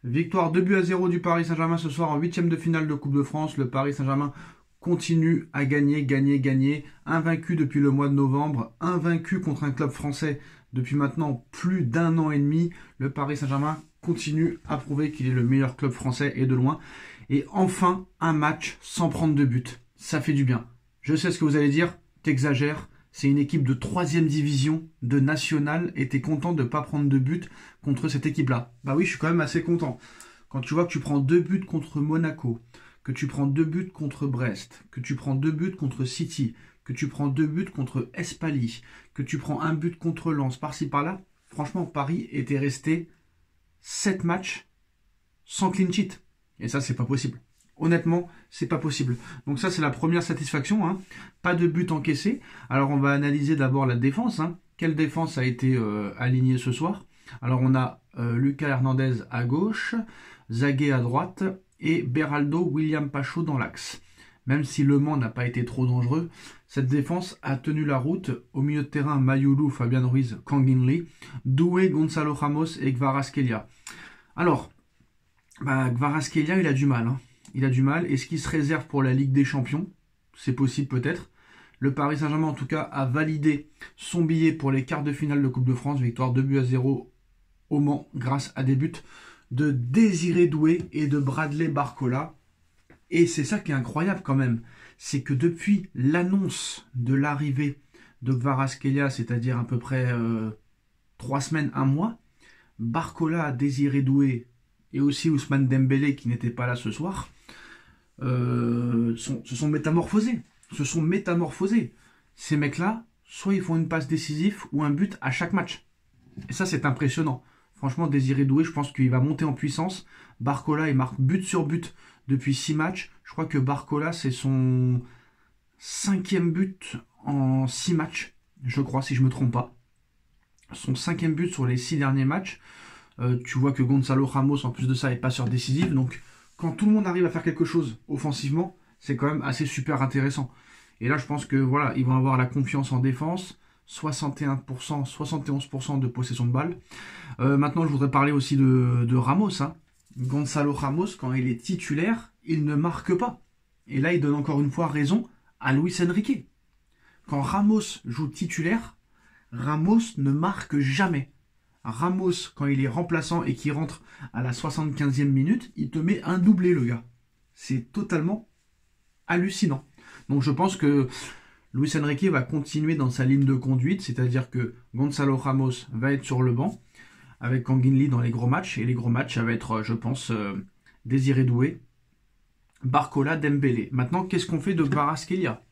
Victoire 2-0 du Paris Saint-Germain ce soir en huitième de finale de Coupe de France. Le Paris Saint-Germain continue à gagner. Invaincu depuis le mois de novembre, invaincu contre un club français depuis maintenant plus d'un an et demi. Le Paris Saint-Germain continue à prouver qu'il est le meilleur club français et de loin. Et enfin, un match sans prendre de but. Ça fait du bien. Je sais ce que vous allez dire, t'exagères. C'est une équipe de 3e division, de nationale, et t'es content de ne pas prendre de but contre cette équipe-là. Bah oui, je suis quand même assez content. Quand tu vois que tu prends 2 buts contre Monaco, que tu prends 2 buts contre Brest, que tu prends 2 buts contre City, que tu prends 2 buts contre Espali, que tu prends un but contre Lens, par-ci par-là, franchement, Paris était resté 7 matchs sans clean sheet. Et ça, c'est pas possible. Honnêtement, c'est pas possible. Donc ça, c'est la première satisfaction. Hein. Pas de but encaissé. Alors, on va analyser d'abord la défense. Hein. Quelle défense a été alignée ce soir? Alors, on a Lucas Hernandez à gauche, Zaguet à droite et Beraldo, William Pacho dans l'axe. Même si Le Mans n'a pas été trop dangereux, cette défense a tenu la route. Au milieu de terrain, Mayulu, Fabian Ruiz, Kang-in Lee, Doué, Gonzalo Ramos et Kvaratskhelia. Alors, Kvaratskhelia, il a du mal. Hein. Il a du mal. Est-ce qu'il se réserve pour la Ligue des Champions? C'est possible peut-être. Le Paris Saint-Germain, en tout cas, a validé son billet pour les quarts de finale de Coupe de France. Victoire 2-0 au Mans grâce à des buts de Désiré Doué et de Bradley Barcola. Et c'est ça qui est incroyable quand même. C'est que depuis l'annonce de l'arrivée de Kvaratskhelia, c'est-à-dire à peu près 3 semaines, 1 mois, Barcola, Désiré Doué et aussi Ousmane Dembélé qui n'était pas là ce soir, se sont métamorphosés. Ces mecs-là, soit ils font une passe décisive ou un but à chaque match. Et ça, c'est impressionnant. Franchement, Désiré Doué, je pense qu'il va monter en puissance. Barcola, il marque but sur but depuis 6 matchs. Je crois que Barcola, c'est son 5e but en 6 matchs. Je crois, si je ne me trompe pas. Son 5e but sur les 6 derniers matchs. Tu vois que Gonzalo Ramos, en plus de ça, est passeur décisif. Donc, quand tout le monde arrive à faire quelque chose offensivement, c'est quand même assez super intéressant. Et là, je pense que voilà, ils vont avoir la confiance en défense. 61%, 71% de possession de balle. Maintenant, je voudrais parler aussi de Ramos. Hein. Gonzalo Ramos, quand il est titulaire, il ne marque pas. Et là, il donne encore une fois raison à Luis Enrique. Quand Ramos joue titulaire, Ramos ne marque jamais. Ramos, quand il est remplaçant et qu'il rentre à la 75e minute, il te met un doublé, le gars. C'est totalement hallucinant. Donc je pense que Luis Enrique va continuer dans sa ligne de conduite, c'est-à-dire que Gonzalo Ramos va être sur le banc, avec Kang-in Lee dans les gros matchs, et les gros matchs, ça va être, je pense, Désiré Doué, Barcola, Dembélé. Maintenant, qu'est-ce qu'on fait de Kvaratskhelia?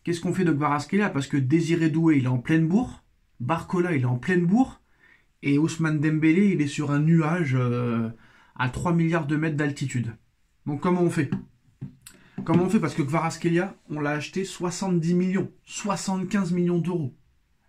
Parce que Désiré Doué, il est en pleine bourre, Barcola, il est en pleine bourre, et Ousmane Dembélé, il est sur un nuage à 3 milliards de mètres d'altitude. Donc comment on fait? Parce que Kvaratskhelia, on l'a acheté 70 millions, 75 millions d'euros.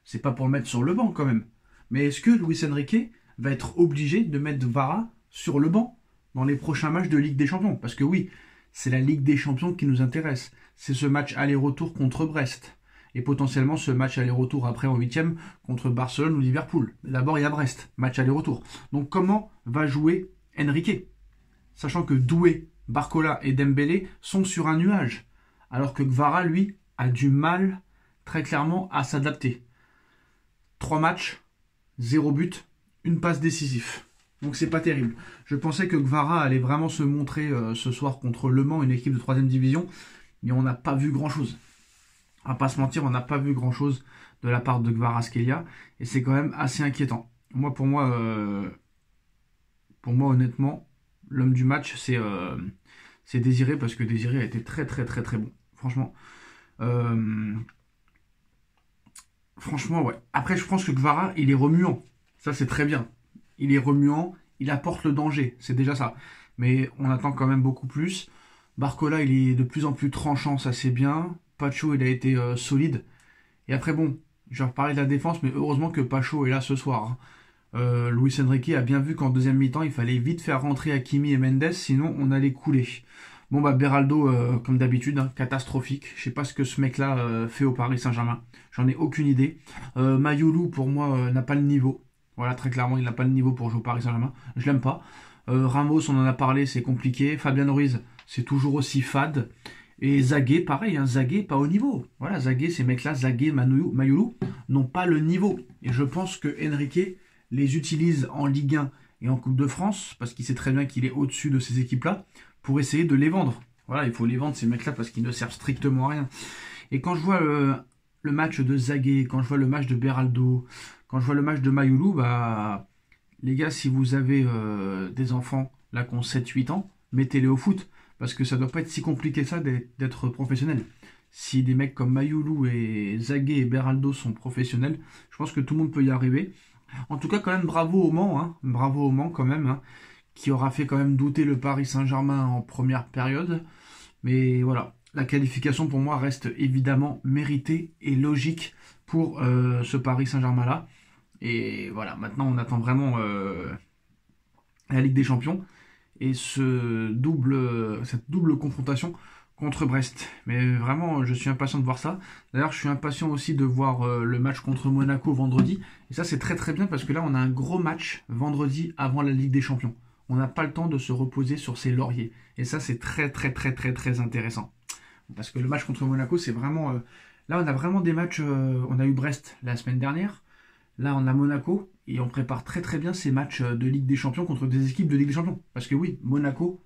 C'est pas pour le mettre sur le banc quand même. Mais est-ce que Luis Enrique va être obligé de mettre Vara sur le banc dans les prochains matchs de Ligue des Champions? Parce que oui, c'est la Ligue des Champions qui nous intéresse. C'est ce match aller-retour contre Brest. Et potentiellement ce match aller-retour après en 8e contre Barcelone ou Liverpool. D'abord, il y a Brest, match aller-retour. Donc comment va jouer Enrique? Sachant que Doué, Barcola et Dembélé sont sur un nuage. Alors que Kvara, lui, a du mal, très clairement, à s'adapter. 3 matchs, 0 but, une passe décisive. Donc c'est pas terrible. Je pensais que Kvara allait vraiment se montrer ce soir contre Le Mans, une équipe de 3e division, mais on n'a pas vu grand-chose. On va pas se mentir, on n'a pas vu grand-chose de la part de Kvaratskhelia, et c'est quand même assez inquiétant. Pour moi, honnêtement, l'homme du match, c'est Désiré, parce que Désiré a été très bon. Franchement, ouais. Après, je pense que Kvara, il est remuant. Ça, c'est très bien. Il est remuant, il apporte le danger, c'est déjà ça. Mais on attend quand même beaucoup plus. Barcola, il est de plus en plus tranchant, ça c'est bien. Pacho, il a été solide. Et après, bon, je vais reparler de la défense, mais heureusement que Pacho est là ce soir. Hein. Luis Enrique a bien vu qu'en deuxième mi-temps, il fallait vite faire rentrer Hakimi et Mendes, sinon on allait couler. Bon, Beraldo, comme d'habitude, hein, catastrophique. Je sais pas ce que ce mec-là fait au Paris Saint-Germain. J'en ai aucune idée. Mayulu, pour moi, n'a pas le niveau. Voilà, très clairement, il n'a pas le niveau pour jouer au Paris Saint-Germain. Je l'aime pas. Ramos, on en a parlé, c'est compliqué. Fabien Ruiz, c'est toujours aussi fade. Et Zagué, pareil, hein, Zagué, pas au niveau. Voilà, Zagué, ces mecs-là, Zagué, Mayoulou, n'ont pas le niveau. Et je pense que Enrique les utilise en Ligue 1 et en Coupe de France, parce qu'il sait très bien qu'il est au-dessus de ces équipes-là, pour essayer de les vendre. Voilà, il faut les vendre, ces mecs-là, parce qu'ils ne servent strictement à rien. Et quand je vois le match de Zagué, quand je vois le match de Beraldo, quand je vois le match de Mayoulou, bah, les gars, si vous avez des enfants, là, qui ont 7-8 ans, mettez-les au foot. Parce que ça doit pas être si compliqué ça d'être professionnel. Si des mecs comme Mayoulou et Zagué et Beraldo sont professionnels, je pense que tout le monde peut y arriver. En tout cas, quand même, bravo au Mans, hein. Bravo au Mans quand même, hein, qui aura fait quand même douter le Paris Saint-Germain en première période. Mais voilà, la qualification pour moi reste évidemment méritée et logique pour ce Paris Saint-Germain-là. Et voilà, maintenant on attend vraiment la Ligue des Champions et cette double confrontation contre Brest. Mais vraiment, je suis impatient de voir ça. D'ailleurs, je suis impatient aussi de voir le match contre Monaco vendredi. Et ça, c'est très très bien parce que là, on a un gros match vendredi avant la Ligue des Champions. On n'a pas le temps de se reposer sur ses lauriers. Et ça, c'est très très très très très intéressant. Parce que le match contre Monaco, c'est vraiment... là, on a vraiment des matchs... on a eu Brest la semaine dernière. Là, on a Monaco et on prépare très très bien ces matchs de Ligue des Champions contre des équipes de Ligue des Champions. Parce que oui, Monaco,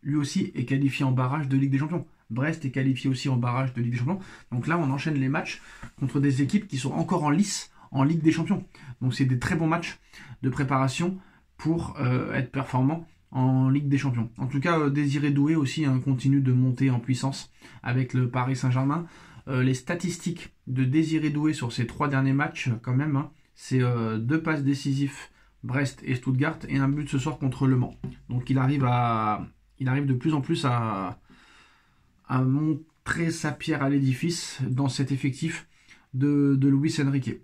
lui aussi, est qualifié en barrage de Ligue des Champions. Brest est qualifié aussi en barrage de Ligue des Champions. Donc là, on enchaîne les matchs contre des équipes qui sont encore en lice en Ligue des Champions. Donc c'est des très bons matchs de préparation pour être performant en Ligue des Champions. En tout cas, Désiré Doué aussi continue de monter en puissance avec le Paris Saint-Germain. Les statistiques de Désiré Doué sur ces 3 derniers matchs, quand même, hein, c'est 2 passes décisives Brest et Stuttgart et un but ce soir contre Le Mans. Donc il arrive de plus en plus à montrer sa pierre à l'édifice dans cet effectif de Luis Enrique.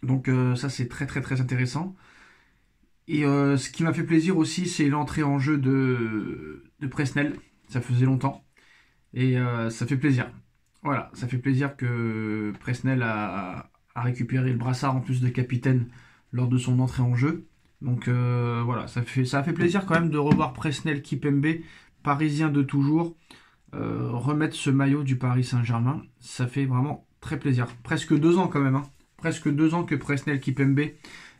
Donc ça c'est très très très intéressant. Et ce qui m'a fait plaisir aussi, c'est l'entrée en jeu de Presnel. Ça faisait longtemps. Et ça fait plaisir. Voilà, ça fait plaisir que Presnel a récupéré le brassard en plus de capitaine lors de son entrée en jeu. Donc voilà, ça a fait plaisir quand même de revoir Presnel Kimpembe, parisien de toujours, remettre ce maillot du Paris Saint-Germain. Ça fait vraiment très plaisir. Presque 2 ans quand même, hein. Presque 2 ans que Presnel Kimpembe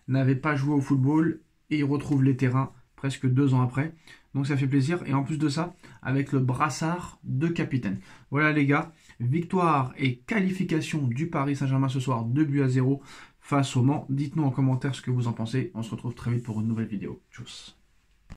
n'avait pas joué au football et il retrouve les terrains presque 2 ans après. Donc ça fait plaisir. Et en plus de ça, avec le brassard de capitaine. Voilà les gars, victoire et qualification du Paris Saint-Germain ce soir, 2-0 face au Mans. Dites-nous en commentaire ce que vous en pensez. On se retrouve très vite pour une nouvelle vidéo. Tchuss.